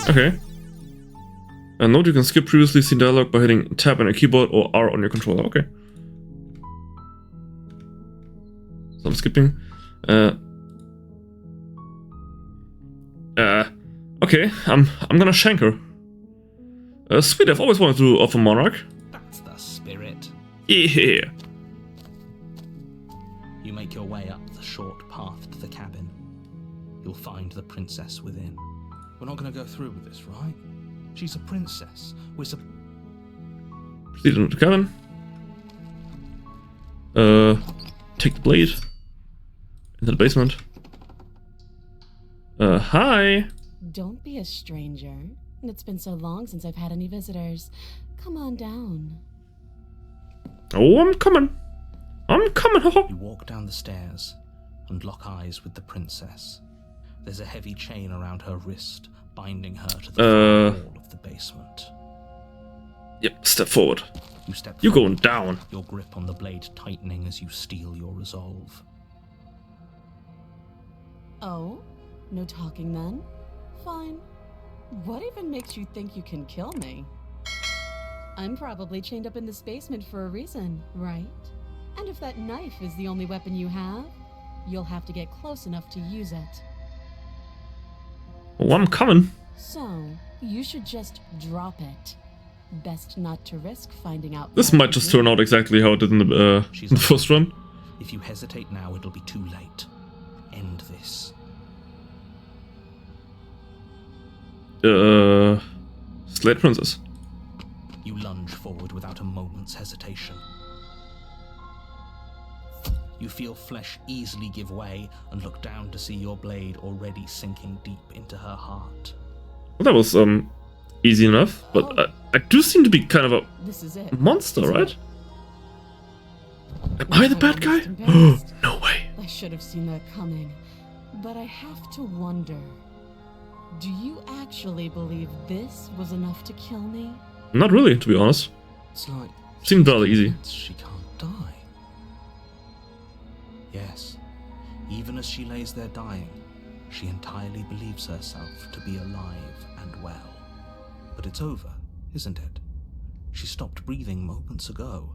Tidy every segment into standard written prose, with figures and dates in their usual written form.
Okay. Note you can skip previously seen dialogue by hitting tab on your keyboard or R on your controller. Okay. So I'm skipping. Okay, I'm gonna shank her. Sweet, I've always wanted to offer Monarch. That's the spirit. Yeah. You make your way up the short path to the cabin. You'll find the princess within. We're not gonna go through with this, right? She's a princess. Proceed into the cabin. Take the blade. Into the basement. Hi. Don't be a stranger. It's been so long since I've had any visitors. Come on down. Oh, I'm coming. I'm coming. You walk down the stairs and lock eyes with the princess. There's a heavy chain around her wrist, binding her to the wall of the basement. Yep, step forward. You step You're forward, going down. your grip on the blade tightening as you steel your resolve. Oh? No talking then? Fine. What even makes you think you can kill me? I'm probably chained up in this basement for a reason, right? And if that knife is the only weapon you have, you'll have to get close enough to use it. Oh, I'm coming. So, you should just drop it. Best not to risk finding out. This might just turn out exactly how it did in the first run. If you hesitate now, it'll be too late. End this. Slate Princess. You lunge forward without a moment's hesitation. You feel flesh easily give way and look down to see your blade already sinking deep into her heart. Well, that was easy enough, but I do seem to be kind of a monster, right? Am I the bad guy? No way. I should have seen that coming, but I have to wonder. Do you actually believe this was enough to kill me? Not really, to be honest. It's like seemed rather easy. She can't die. Yes, even as she lays there dying, she entirely believes herself to be alive and well. But it's over, isn't it? She stopped breathing moments ago,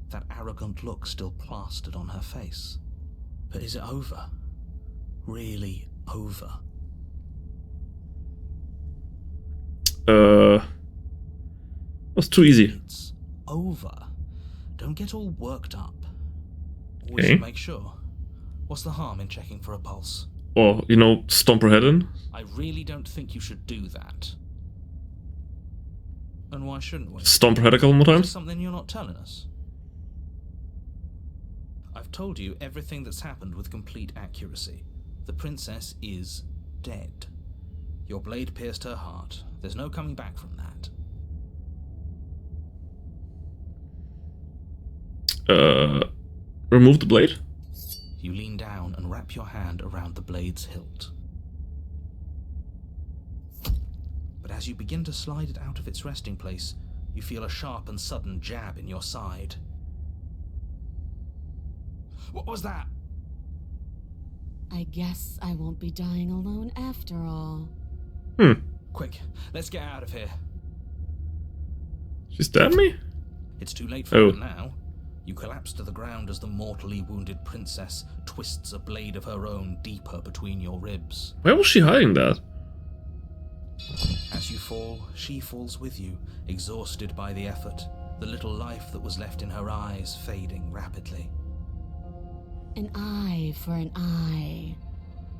that arrogant look still plastered on her face. But is it over? Really over? Was too easy. It's over. Don't get all worked up. We Okay. should make sure. What's the harm in checking for a pulse? Or, you know, stomp her head in. I really don't think you should do that. And why shouldn't we? Stomp her head a couple more Is there times. something you're not telling us? I've told you everything that's happened with complete accuracy. The princess is dead. Your blade pierced her heart. There's no coming back from that. Remove the blade. You lean down and wrap your hand around the blade's hilt. But as you begin to slide it out of its resting place, you feel a sharp and sudden jab in your side. What was that? I guess I won't be dying alone after all. Quick, let's get out of here. She stabbed me? It's too late for that now. You collapse to the ground as the mortally wounded princess twists a blade of her own deeper between your ribs. Where was she hiding that? As you fall, she falls with you, exhausted by the effort, the little life that was left in her eyes fading rapidly. An eye for an eye.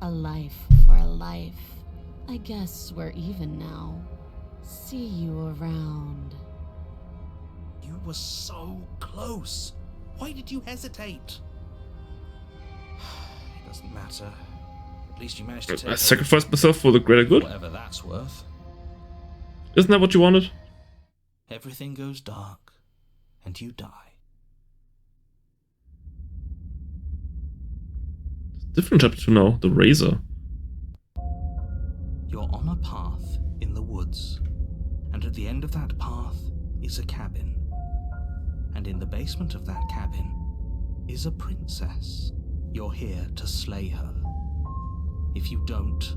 A life for a life. I guess we're even now. See you around. You were so close. Why did you hesitate? It doesn't matter. At least you managed to take I sacrificed myself for the greater good? whatever that's worth. Isn't that what you wanted? Everything goes dark, and you die. Different chapter 2 now, the razor. You're on a path in the woods, and at the end of that path is a cabin. And in the basement of that cabin is a princess. You're here to slay her. If you don't,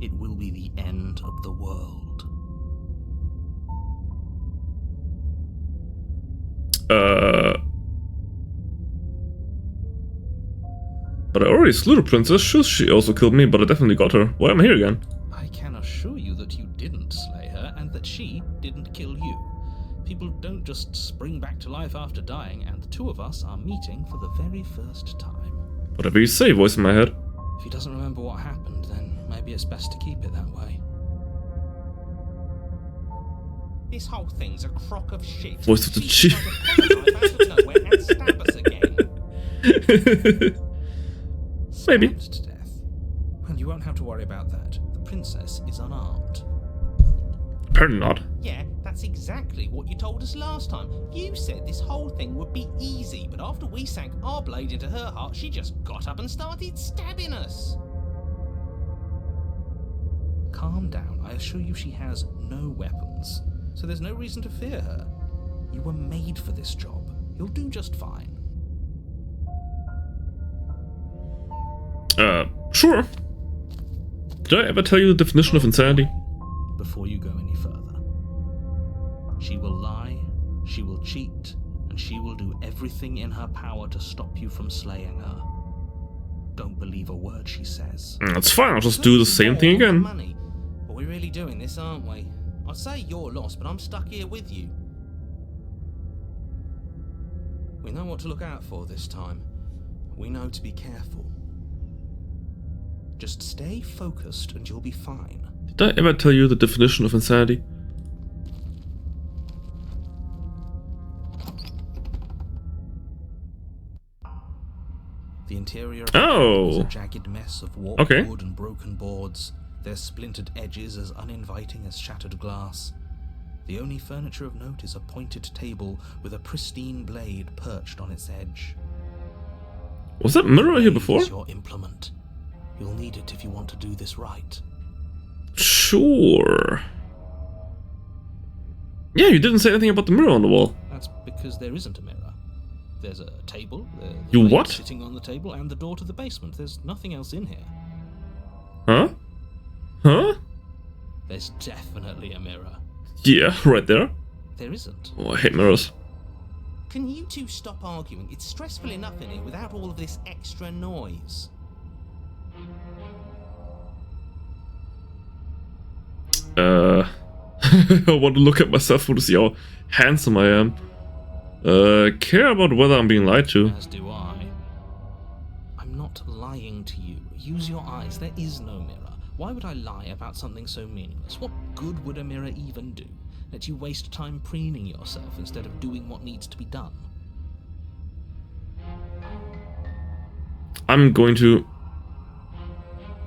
it will be the end of the world. But I already slew the princess. Sure, she also killed me, but I definitely got her. Why am I here again? I can assure you that you didn't slay her and that she didn't kill you. People don't just spring back to life after dying, and the two of us are meeting for the very first time. Whatever you say, voice in my head. If he doesn't remember what happened, then maybe it's best to keep it that way. This whole thing's a crock of shit. Voice of the chief. And stab us again. Maybe. Stabbed to death. Well, you won't have to worry about that. The princess is unarmed. Apparently not. Yeah, that's exactly what you told us last time. You said this whole thing would be easy, but after we sank our blade into her heart, she just got up and started stabbing us. Calm down. I assure you she has no weapons, so there's no reason to fear her. You were made for this job. You'll do just fine. Sure. Did I ever tell you the definition of insanity? Before you go any further, she will lie, she will cheat, and she will do everything in her power to stop you from slaying her. Don't believe a word she says. That's fine, I'll just do the same thing again. Money. But we're really doing this, aren't we? I'd say you're lost, but I'm stuck here with you. We know what to look out for this time. We know to be careful. Just stay focused and you'll be fine. Did I ever tell you the definition of insanity? The interior of the room is a jagged mess of warped Okay. wood and broken boards, their splintered edges as uninviting as shattered glass. The only furniture of note is a pointed table with a pristine blade perched on its edge. Was that mirror here before? It's your implement. You'll need it if you want to do this right. Sure. Yeah, you didn't say anything about the mirror on the wall. That's because there isn't a mirror. There's a table, the You blade what? sitting on the table, and the door to the basement. There's nothing else in here. Huh? Huh? There's definitely a mirror. Yeah, right there. There isn't. Oh, I hate mirrors. Can you two stop arguing? It's stressful enough in here without all of this extra noise. I want to look at myself to see how handsome I am. Care about whether I'm being lied to. As do I. I'm not lying to you. Use your eyes. There is no mirror. Why would I lie about something so meaningless? What good would a mirror even do? Let you waste time preening yourself instead of doing what needs to be done. I'm going to...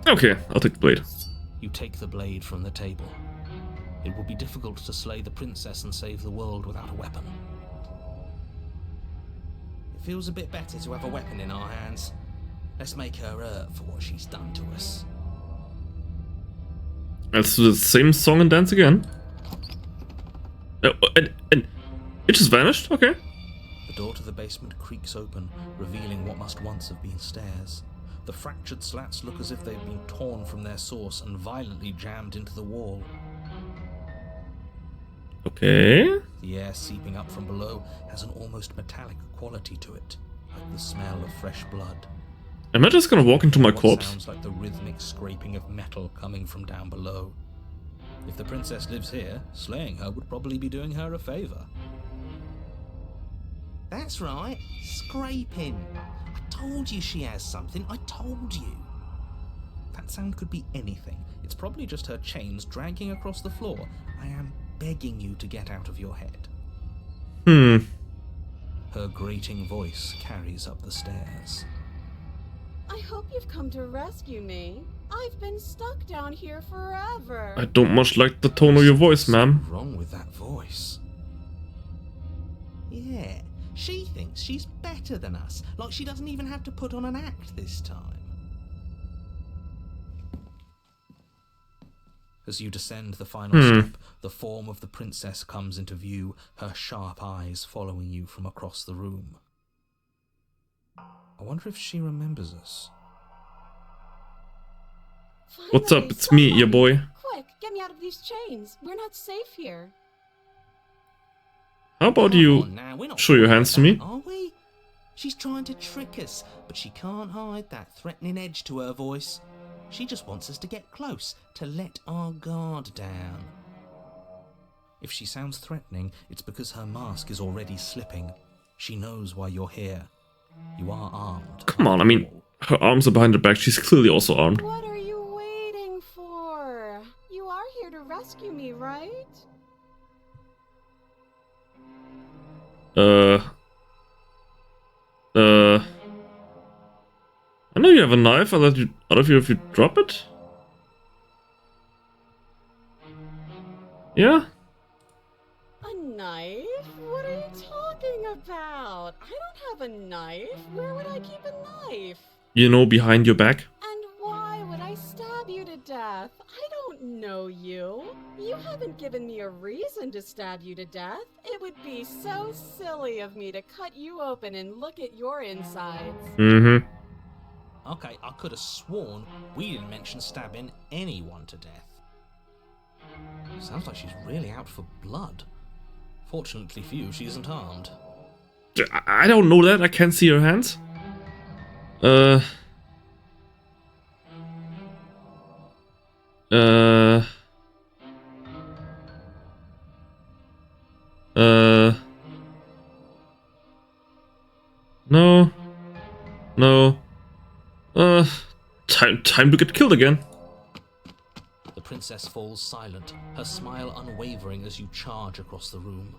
Okay, I'll take the blade. You take the blade from the table. It will be difficult to slay the princess and save the world without a weapon. It feels a bit better to have a weapon in our hands. Let's make her hurt for what she's done to us. Let's do the same song and dance again. And it just vanished? Okay. The door to the basement creaks open, revealing what must once have been stairs. The fractured slats look as if they've been torn from their source and violently jammed into the wall. Okay. The air seeping up from below has an almost metallic quality to it, like the smell of fresh blood. Am I just gonna walk into my What corpse? sounds like the rhythmic scraping of metal coming from down below. If the princess lives here, slaying her would probably be doing her a favor. That's right, scraping. I told you she has something, I told you. That sound could be anything. It's probably just her chains dragging across the floor. I am begging you to get out of your head. Her grating voice carries up the stairs. I hope you've come to rescue me. I've been stuck down here forever. I don't much like the tone of your voice, ma'am. What's wrong with that voice? Yeah, she thinks she's better than us, like she doesn't even have to put on an act this time. As you descend the final step, the form of the princess comes into view, her sharp eyes following you from across the room. I wonder if she remembers us. What's up? It's me, your boy. Quick, get me out of these chains. We're not safe here. How about Come you on now, we're not show your like hands to that, me? are we? She's trying to trick us, but she can't hide that threatening edge to her voice. She just wants us to get close, to let our guard down. If she sounds threatening, it's because her mask is already slipping. She knows why you're here. You are armed. Come on, I mean, her arms are behind her back. She's clearly also armed. What are you waiting for? You are here to rescue me, right? I know you have a knife. I'll let you out of you if you drop it. Yeah? A knife? What are you talking about? I don't have a knife. Where would I keep a knife? You know, behind your back. And why would I stab you to death? I don't know you. You haven't given me a reason to stab you to death. It would be so silly of me to cut you open and look at your insides. Mm-hmm. Okay, I could have sworn we didn't mention stabbing anyone to death. Sounds like she's really out for blood. Fortunately for you, she isn't armed. I don't know that. I can't see her hands. No. No. Time to get killed again. The princess falls silent, her smile unwavering as you charge across the room.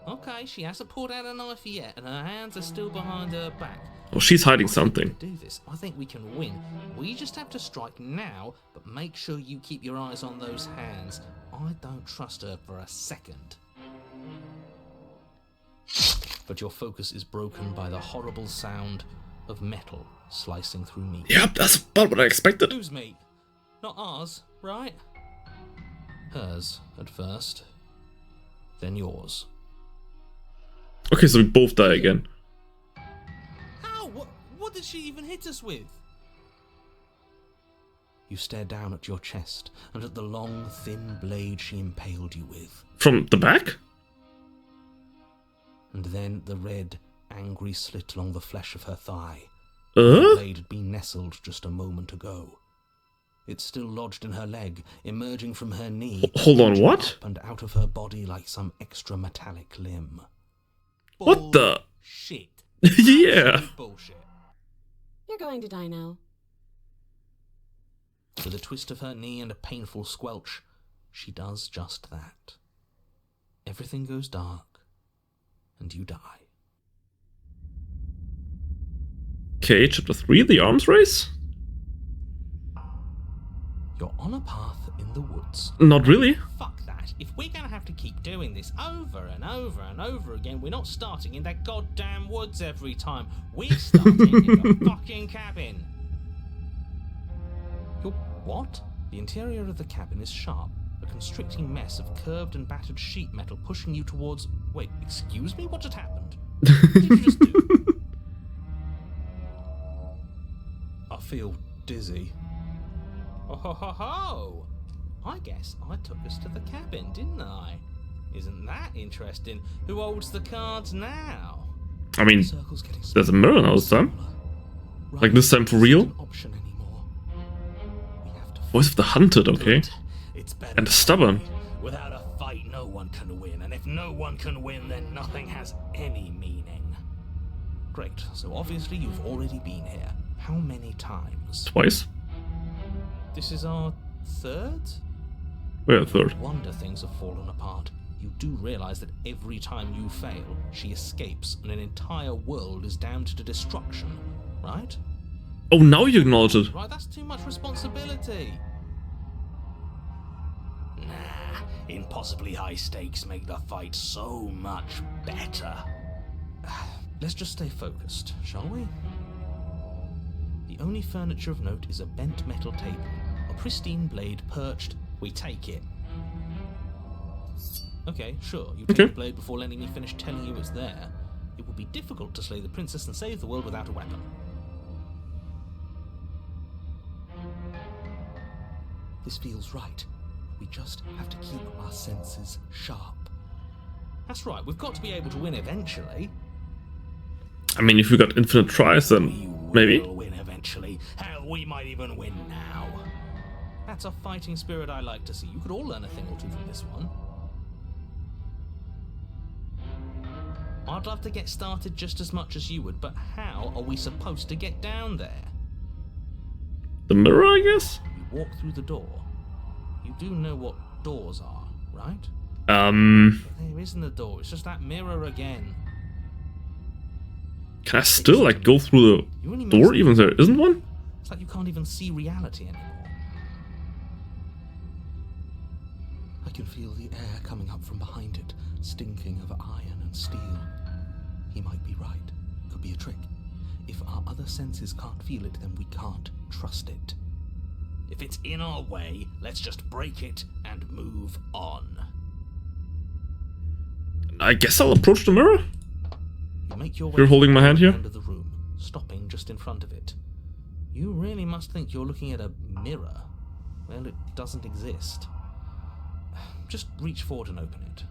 Okay, she hasn't pulled out a knife yet, and her hands are still behind her back. Oh, she's hiding I think something. we can do this. I think we can win. We just have to strike now, but make sure you keep your eyes on those hands. I don't trust her for a second. But your focus is broken by the horrible sound of metal slicing through meat. Yep, that's about what I expected. Whose meat? Not ours, right? Hers at first, then yours. Okay, so we both die again. How? What did she even hit us with? You stare down at your chest and at the long, thin blade she impaled you with. From the back? And then the red, angry slit along the flesh of her thigh. The blade had been nestled just a moment ago. It's still lodged in her leg, emerging from her knee. Hold on, what? Up and out of her body like some extra metallic limb. What the? Shit. Yeah. Absolute bullshit. You're going to die now. With a twist of her knee and a painful squelch, she does just that. Everything goes dark, and you die. Okay, chapter 3, the arms race? You're on a path in the woods. Not really. Fuck that. If we're gonna have to keep doing this over and over and over again, we're not starting in that goddamn woods every time. We're starting in the fucking cabin. You're what? The interior of the cabin is sharp, a constricting mess of curved and battered sheet metal pushing you towards... Wait, excuse me? What just happened? What did you just do? I feel dizzy. Oh ho ho ho! I guess I took us to the cabin, didn't I? Isn't that interesting? Who holds the cards now? I mean, Circle's getting there's a mirror now this time. smaller. Like this time for real? Isn't an option anymore. We have to Voice of the hunted, okay. Good. It's better And stubborn. Without a fight, no one can win, and if no one can win, then nothing has any meaning. Great, so obviously you've already been here. How many times? Twice? This is our third? We're a third. No wonder things have fallen apart. You do realize that every time you fail, she escapes, and an entire world is damned to destruction, right? Oh, now you acknowledge it. Right, that's too much responsibility. Nah, impossibly high stakes make the fight so much better. Let's just stay focused, shall we? The only furniture of note is a bent metal table, a pristine blade perched. We take it. Okay, sure, you take the blade before letting me finish telling you it's there. It would be difficult to slay the princess and save the world without a weapon. This feels right. We just have to keep our senses sharp. That's right, we've got to be able to win eventually. I mean, if we got infinite tries, then maybe. We'll win eventually. Hell, we might even win now. That's a fighting spirit I like to see. You could all learn a thing or two from this one. I'd love to get started just as much as you would, but how are we supposed to get down there? The mirror, I guess? You walk through the door. You do know what doors are, right? There isn't a door, it's just that mirror again. Can I still, like, go through the door even if there isn't one? It's like you can't even see reality anymore. I can feel the air coming up from behind it, stinking of iron and steel. He might be right. Could be a trick. If our other senses can't feel it, then we can't trust it. If it's in our way, let's just break it and move on. I guess I'll approach the mirror? You make your way You're holding my hand to the here? end of the room, stopping just in front of it. You really must think you're looking at a mirror. Well, it doesn't exist. Just reach forward and open it.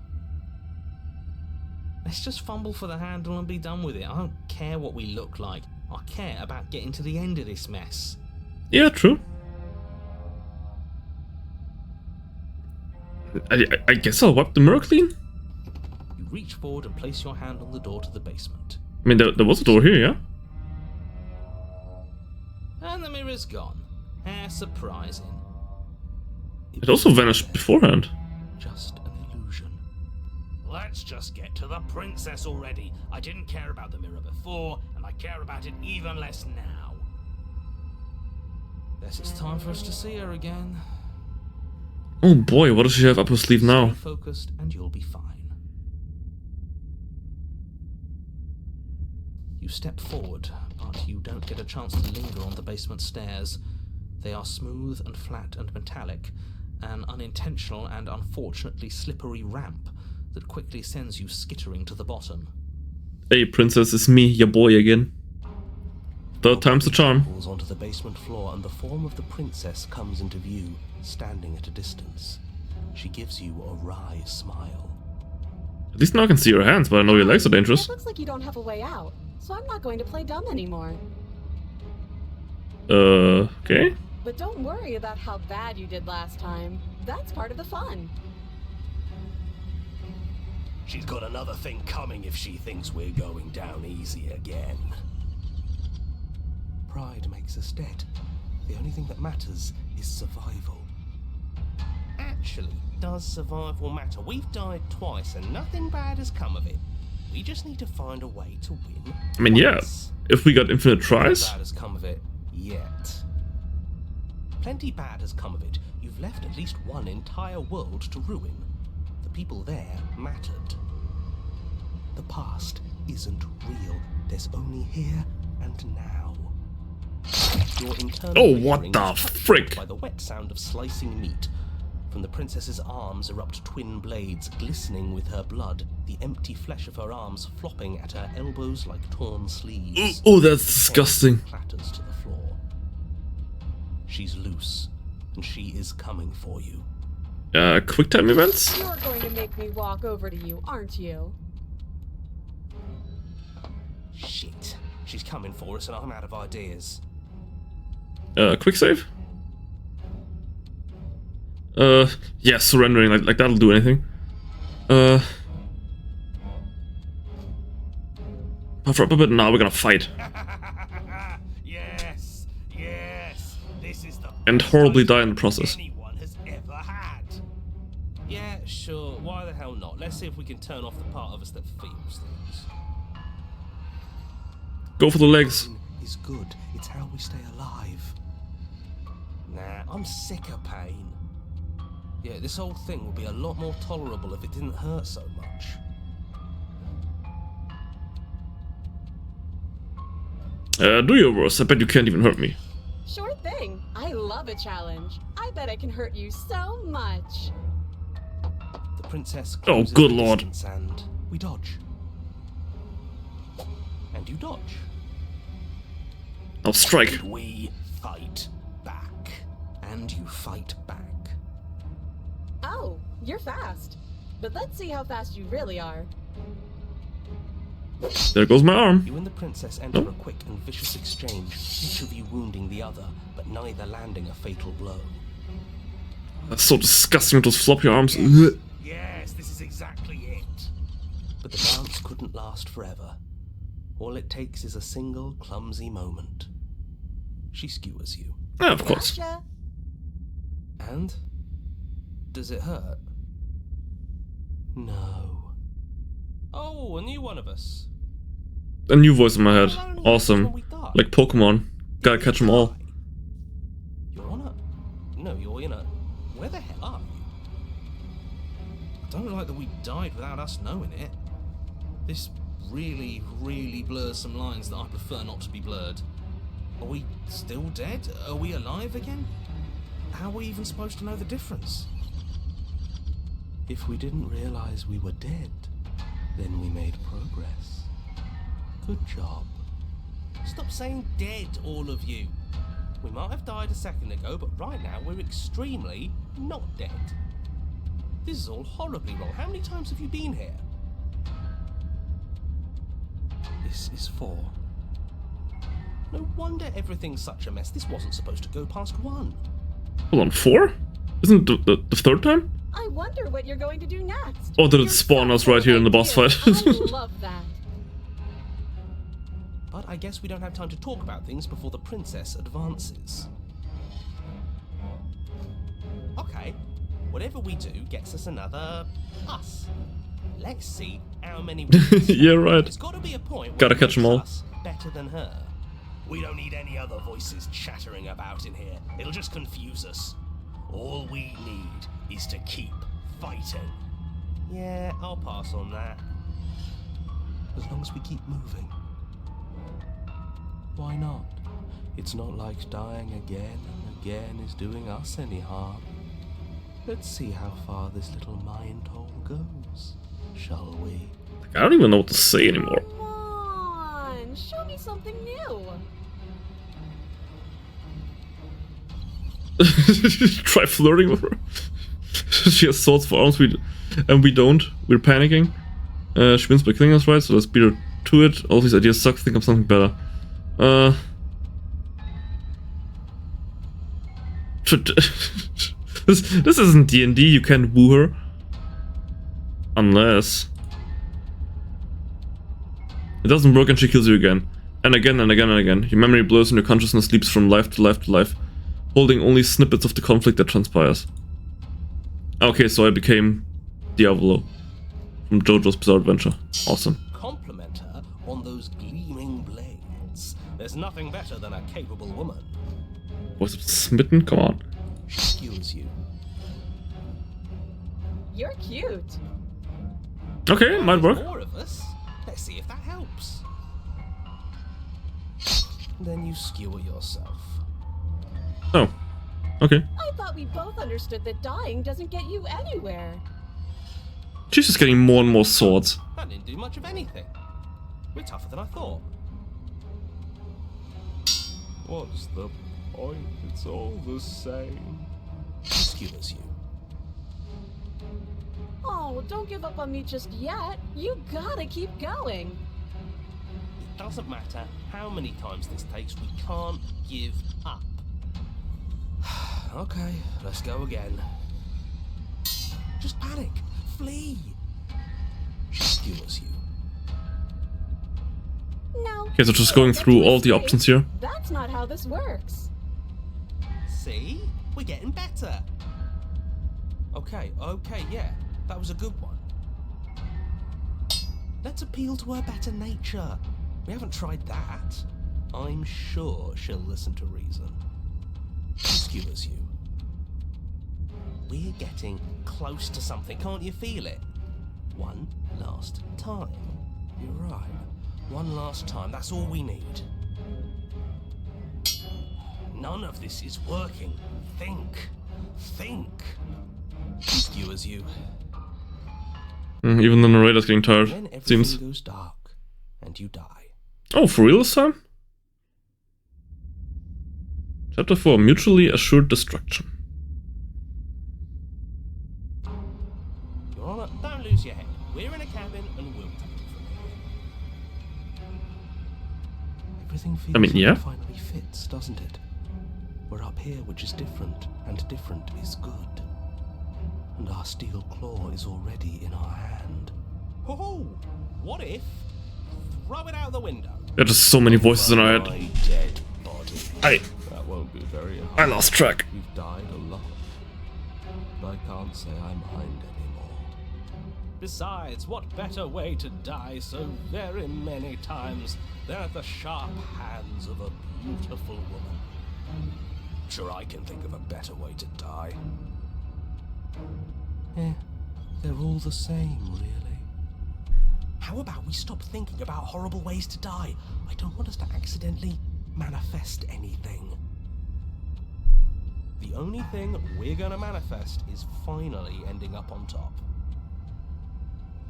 Let's just fumble for the handle and be done with it. I don't care what we look like. I care about getting to the end of this mess. Yeah, true. I guess I'll wipe the mirror clean? You reach forward and place your hand on the door to the basement. I mean, there was a door here, yeah? And the mirror's gone. How surprising. It also vanished beforehand. Just an illusion. Let's just get to the princess already. I didn't care about the mirror before, and I care about it even less now. Guess it's time for us to see her again. Oh boy, what does she have up her sleeve now? Stay focused and you'll be fine. You step forward, but you don't get a chance to linger on the basement stairs. They are smooth and flat and metallic, an unintentional and unfortunately slippery ramp that quickly sends you skittering to the bottom. Hey princess, it's me, your boy again. Third time's the charm. Falls onto the basement floor and the form of the princess comes into view, standing at a distance. She gives you a wry smile. At least now I can see your hands, but I know your legs are dangerous. It looks like you don't have a way out, so I'm not going to play dumb anymore. Okay. But don't worry about how bad you did last time. That's part of the fun. She's got another thing coming if she thinks we're going down easy again. Pride makes us dead. The only thing that matters is survival. Actually, does survival matter? We've died twice and nothing bad has come of it. We just need to find a way to win. I mean, yeah, once. if we got infinite Nothing tries. bad has come of it yet. Plenty bad has come of it. You've left at least one entire world to ruin. The people there mattered. The past isn't real. There's only here and now. Your internal Oh, what hearing the is cut frick? by the wet sound of slicing meat. From the princess's arms erupt twin blades glistening with her blood, the empty flesh of her arms flopping at her elbows like torn sleeves. Oh, that's disgusting. Clatters to the floor. She's loose, and she is coming for you. Quick time events? You're going to make me walk over to you, aren't you? Shit. She's coming for us and I'm out of ideas. Quick save? Yeah, surrendering, like that'll do anything. But now we're gonna fight. Yes, yes. This is the And horribly die in the process. anyone has ever had. Yeah, sure. Why the hell not? Let's see if we can turn off the part of us that feels things. Go for the legs. Pain is good. It's how we stay alive. Nah, I'm sick of pain. Yeah, this whole thing would be a lot more tolerable if it didn't hurt so much. Do your worst. I bet you can't even hurt me. Sure thing. I love a challenge. I bet I can hurt you so much. The princess Oh, closes good the lord. distance and we dodge. And you dodge. I'll strike. We fight back. And you fight back. Oh, you're fast. but let's see how fast you really are. There goes my arm. You and the princess enter a quick and vicious exchange, each of you wounding the other, but neither landing a fatal blow. That's so disgusting with those floppy arms. Ugh. Yes, this is exactly it. But the dance couldn't last forever. All it takes is a single clumsy moment. She skewers you. Yeah, of course. Gotcha. And? Does it hurt? No. Oh, a new one of us. A new voice in my head. Well, only when Awesome. we die. Like Pokemon. Gotta catch them all. You're on a... No, you're in a... Where the hell are you? I don't like that we died without us knowing it. This really, really blurs some lines that I prefer not to be blurred. Are we still dead? Are we alive again? How are we even supposed to know the difference? If we didn't realize we were dead, then we made progress. Good job. Stop saying dead, all of you. We might have died a second ago, but right now we're extremely not dead. This is all horribly wrong. How many times have you been here? This is 4. No wonder everything's such a mess. This wasn't supposed to go past 1. Hold on, 4? Isn't the third time? I wonder what you're going to do next. Or did it You're spawn so us right here in the boss full of fight? ideas. I love that. But I guess we don't have time to talk about things before the princess advances. Okay, whatever we do gets us another us. Let's see how many we can Yeah, stop. right. There's got to be a point where Gotta it catch 'em makes all. us better than her. We don't need any other voices chattering about in here. It'll just confuse us. All we need is to keep fighting. Yeah, I'll pass on that. As long as we keep moving. Why not? It's not like dying again and again is doing us any harm. Let's see how far this little mind hole goes, shall we? I don't even know what to say anymore. Come on, show me something new. Try flirting with her. She has swords for arms, and we don't. We're panicking. She wins by killing us, right? So let's beat her to it. All these ideas suck. Think of something better. This isn't D&D. You can't woo her. Unless... It doesn't work and she kills you again. And again and again and again. Your memory blurs and your consciousness leaps from life to life to life, holding only snippets of the conflict that transpires. Okay, so I became Diavolo from JoJo's Bizarre Adventure. Awesome. Compliment her on those gleaming blades. There's nothing better than a capable woman. Was it smitten? Come on. She skewers you. You're cute. Okay, might There's work. more of us. Let's see if that helps. Then you skewer yourself. Oh. Okay. I thought we both understood that dying doesn't get you anywhere. She's just getting more and more swords. That didn't do much of anything. We're tougher than I thought. What's the point? It's all the same. She skewers you. Oh, don't give up on me just yet. You gotta keep going. It doesn't matter how many times this takes, we can't give up. Okay, let's go again. Just panic. Flee. She skewers you. No. Okay, so just going through all the options here. That's not how this works. See? We're getting better. Okay, yeah. That was a good one. Let's appeal to her better nature. We haven't tried that. I'm sure she'll listen to reason. She skewers you. We're getting close to something, can't you feel it? One last time. You're right. One last time, that's all we need. None of this is working. Think. She skewers you. Even the narrator's getting tired, Then everything seems. goes dark, and you die. Oh, for real this time? Chapter 4, Mutually Assured Destruction. You're on a... Don't Everything feels I mean, like yeah. it finally fits, doesn't it? We're up here, which is different, and different is good. And our steel claw is already in our hand. Oh, what if? Throw it out the window. There are just so many voices in our head. My dead body. That won't be very hard. I lost track. You've died a lot. But I can't say I mind anymore. Besides, what better way to die so very many times than at the sharp hands of a beautiful woman? Sure, I can think of a better way to die. Yeah, they're all the same, really. How about we stop thinking about horrible ways to die? I don't want us to accidentally manifest anything. The only thing we're gonna manifest is finally ending up on top.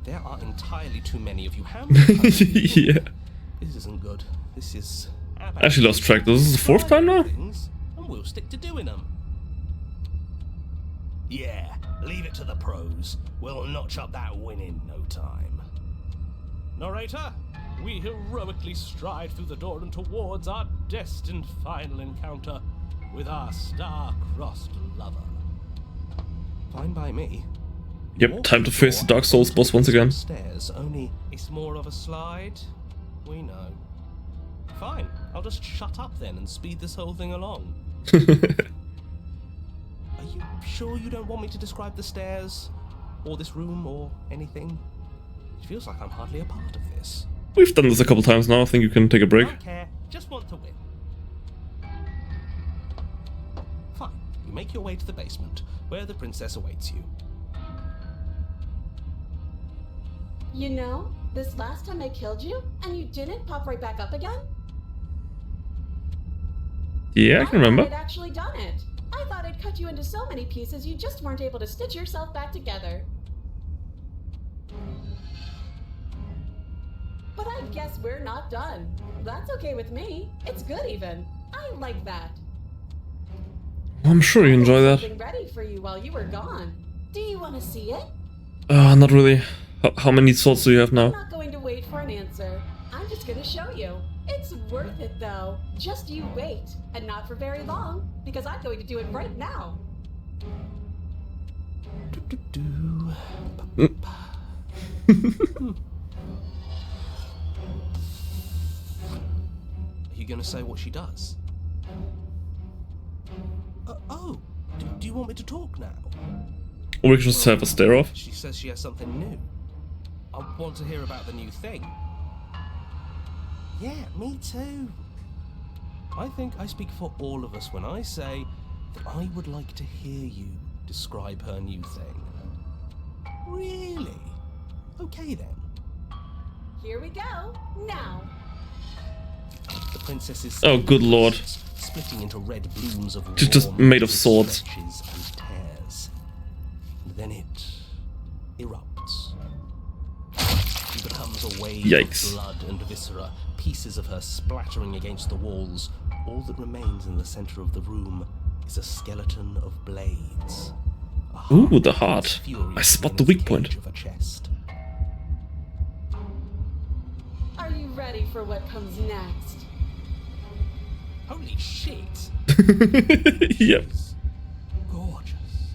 There are entirely too many of you. How many times have you Yeah. thought, This isn't good. This is... I actually lost track. This is the fourth time now? things, and we'll stick to doing them. Yeah, leave it to the pros. We'll notch up that win in no time. Narrator, we heroically stride through the door and towards our destined final encounter with our star-crossed lover. Fine by me. Yep, time to face the Dark Souls boss once again. Stairs, only... It's more of a slide. We know. Fine, I'll just shut up then and speed this whole thing along. Are you sure you don't want me to describe the stairs? Or this room, or anything? It feels like I'm hardly a part of this. We've done this a couple times now. I think you can take a break. Don't care, just want to win. Fine, you make your way to the basement, where the princess awaits you. You know, this last time I killed you, and you didn't pop right back up again? Yeah, I can remember. I thought I'd actually done it. I thought I'd cut you into so many pieces you just weren't able to stitch yourself back together. But I guess we're not done. That's okay with me. It's good even. I like that. I'm sure you enjoy that. Something ready for you while you were gone. Do you want to see it? Not really. How many swords do you have I'm now? not going to wait for an answer. I'm just going to show you. It's worth it though. Just you wait. And not for very long, because I'm going to do it right now. Are you gonna say what she does? Do you want me to talk now? Or we can just have a stare off. She says she has something new. I want to hear about the new thing. Yeah, me too. I think I speak for all of us when I say That I would like to hear you describe her new thing. Really? Okay then. Here we go. Now. The princess's Oh, good lord. splitting into red blooms of Just warm made of swords. stretches and tears. And then it erupts. She becomes a wave Yikes. of blood and viscera, pieces of her splattering against the walls. All that remains in the center of the room is a skeleton of blades. A Ooh, heart the beats heart. furiously I spot in the its weak cage point. of her chest. Are you ready for what comes next? Holy shit! Yep. Gorgeous.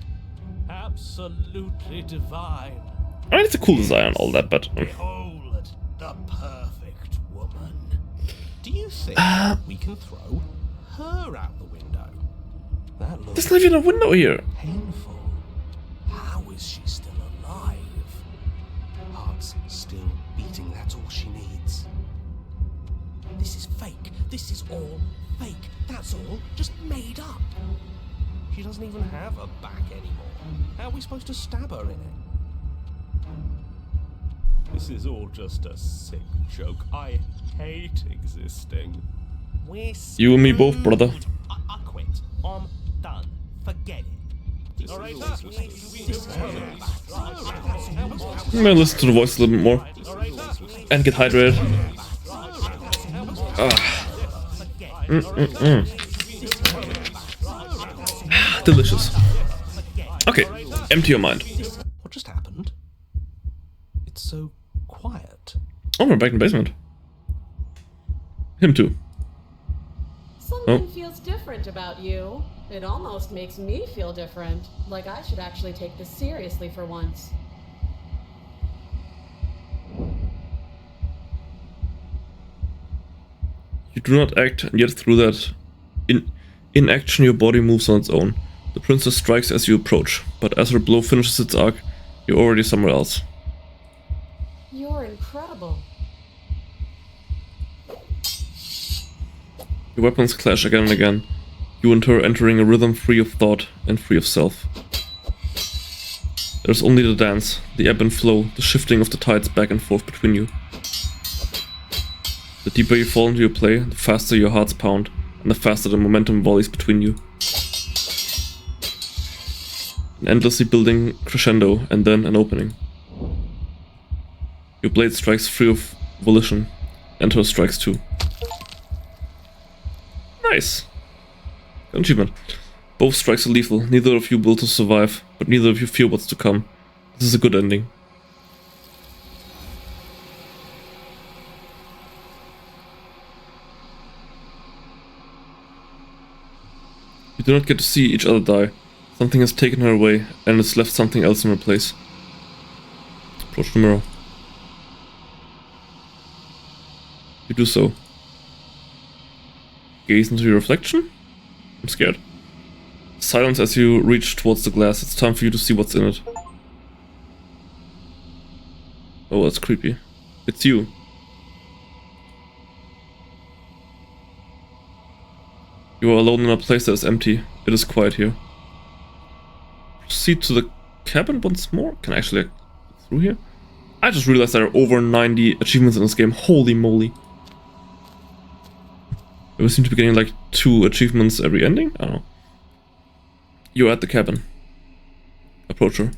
Absolutely divine. I mean, it's a cool design and all that, but Behold, the perfect woman. Do you think we can throw her out the window? That looks there's not even a window here. painful. How is she still alive? Heart's still beating, that's all she needs. This is fake. This is all fake. That's all just made up. She doesn't even have a back anymore. How are we supposed to stab her in it? This is all just a sick joke. I hate existing. We're You and me both, brother. screwed. I quit. I'm done. Forget it. Alright, I'm gonna listen to the voice a little bit more. And get hydrated. Delicious. Okay, empty your mind. What just happened? It's so quiet. Oh, we're back in the basement. Him too. Something feels different about you. It almost makes me feel different. Like I should actually take this seriously for once. You do not act, and yet through that inaction your body moves on its own. The princess strikes as you approach, but as her blow finishes its arc, you're already somewhere else. You're incredible. Your weapons clash again and again, you and her entering a rhythm free of thought and free of self. There's only the dance, the ebb and flow, the shifting of the tides back and forth between you. The deeper you fall into your play, the faster your hearts pound, and the faster the momentum volleys between you. An endlessly building crescendo, and then an opening. Your blade strikes free of volition, and her strikes too. Nice! An achievement. Both strikes are lethal, neither of you will to survive, but neither of you fear what's to come. This is a good ending. You do not get to see each other die. Something has taken her away, and has left something else in her place. Approach the mirror. You do so. Gaze into your reflection? I'm scared. Silence as you reach towards the glass. It's time for you to see what's in it. Oh, that's creepy. It's you. You are alone in a place that is empty. It is quiet here. Proceed to the cabin once more? Can I actually go through here? I just realized there are over 90 achievements in this game. Holy moly. We seem to be getting like 2 achievements every ending? I don't know. You're at the cabin. Approach her.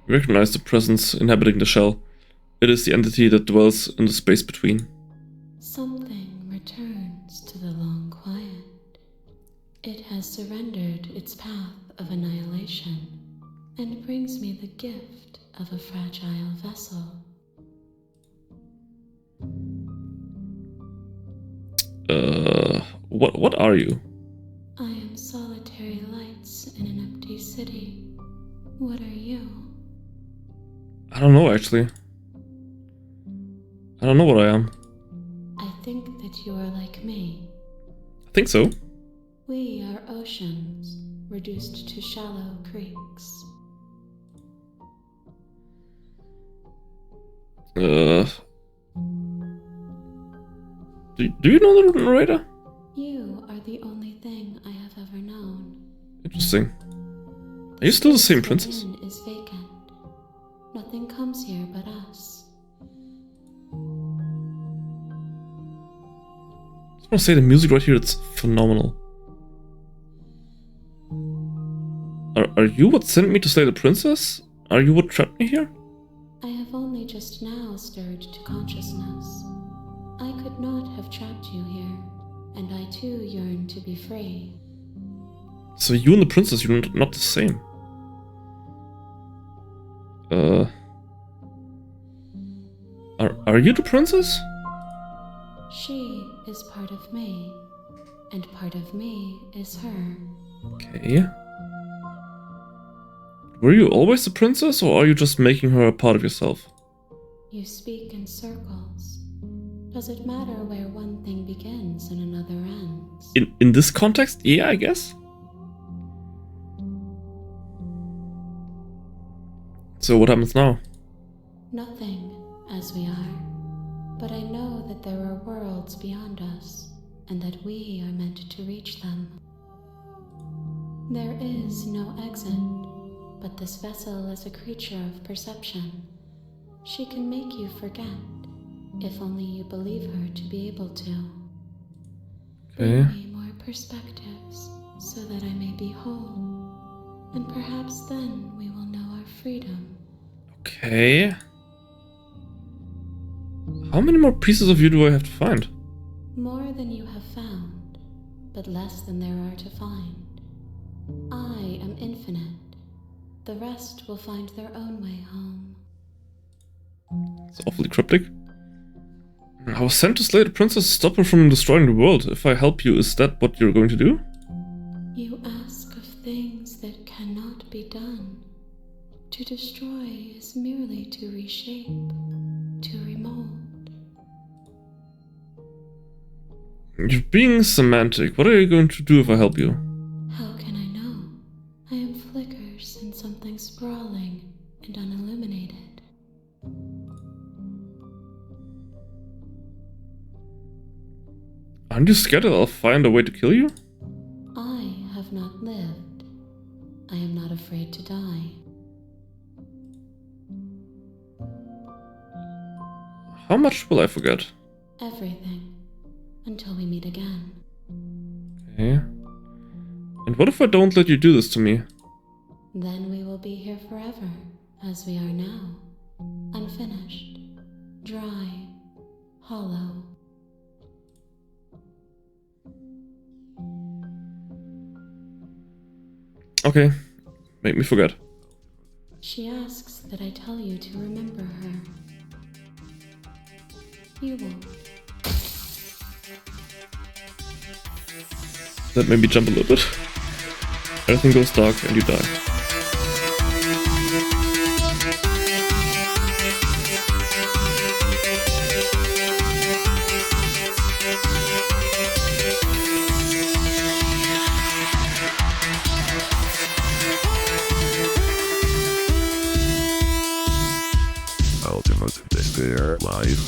You recognize the presence inhabiting the shell. It is the entity that dwells in the space between. Something returns to the long quiet. It has surrendered its path of annihilation and brings me the gift of a fragile vessel. What are you? I am solitary lights in an empty city. What are you? I don't know, actually. I don't know what I am. I think that you are like me. I think so. We are oceans, reduced to shallow creeks. Do you know the narrator? You are the only thing I have ever known. Interesting. Are you still the same princess? The inn is vacant. Nothing comes here but us. I just want to say the music right here, it's phenomenal. Are you what sent me to slay the princess? Are you what trapped me here? I have only just now stirred to consciousness. I could not have trapped you here, and I too yearn to be free. So you and the princess, you're not the same. Are you the princess? She is part of me, and part of me is her. Okay. Were you always the princess, or are you just making her a part of yourself? You speak in circles. Does it matter where one thing begins and another ends? In this context, yeah, I guess. So what happens now? Nothing, as we are. But I know that there are worlds beyond us, and that we are meant to reach them. There is no exit, but this vessel is a creature of perception. She can make you forget, if only you believe her to be able to. Okay. Bring me more perspectives, so that I may be whole. And perhaps then we will know our freedom. Okay. How many more pieces of you do I have to find? More than you have found, but less than there are to find. I am infinite. The rest will find their own way home. It's awfully cryptic. I was sent to slay the princess to stop her from destroying the world. If I help you, is that what you're going to do? You ask of things that cannot be done. To destroy is merely to reshape, to remold. You're being semantic. What are you going to do if I help you? How can I know? I am flickers in something sprawling and unilluminated. Aren't you scared that I'll find a way to kill you? I have not lived. I am not afraid to die. How much will I forget? Everything. Until we meet again. Okay. And what if I don't let you do this to me? Then we will be here forever, as we are now. Unfinished. Dry. Hollow. Okay. Make me forget. She asks that I tell you to remember her. You won't. That made me jump a little bit. Everything goes dark and you die. Ultimate Despair Live.